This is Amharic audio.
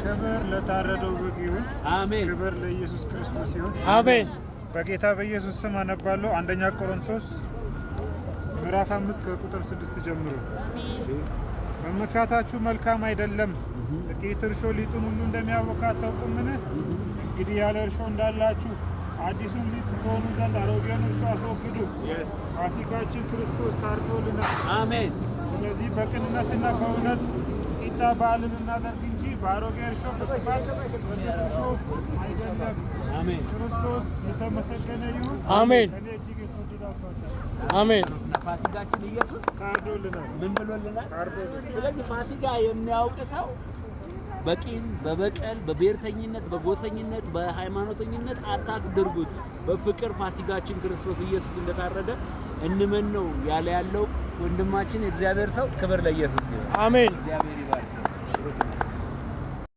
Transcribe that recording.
ክብር ለታረደው በግ ይሁን። አሜን። ክብር ለኢየሱስ ክርስቶስ ይሁን። አሜን። በጌታ በኢየሱስ ስም አነባለሁ። አንደኛ ቆሮንቶስ ምዕራፍ 5 ከቁጥር 6 ጀምሮ። መመካታችሁ መልካም አይደለም። ጥቂት እርሾ ሊጡን ሁሉ እንደሚያቦካ አታውቁምን? እንግዲህ ያለ እርሾ እንዳላችሁ አዲሱን ሊጥ ትሆኑ ዘንድ አሮጌውን እርሾ አስወግዱ። ፋሲካችን ክርስቶስ ታርዶልናል። አሜን። ስለዚህ በቅንነትና በእውነት ቂጣ በዓልን እናደርግ እንጂ በአሮጌ እርሾ በክፋት እርሾ አይደለም። አሜን። ክርስቶስ የተመሰገነ ይሁን። አሜን። እኔ እጅግ የተወደዳችሁ አሜን። ፋሲካችን ኢየሱስ ታርዶልናል። ምን ብሎልናል? ታርዶልናል። ስለዚህ ፋሲካ የሚያውቅ ሰው በቂም፣ በበቀል፣ በብሔርተኝነት፣ በጎሰኝነት፣ በሃይማኖተኝነት አታድርጉት። በፍቅር ፋሲካችን ክርስቶስ ኢየሱስ እንደታረደ እንመን ነው ያለው ወንድማችን የእግዚአብሔር ሰው። ክብር ለኢየሱስ ይሁን። አሜን። እግዚአብሔር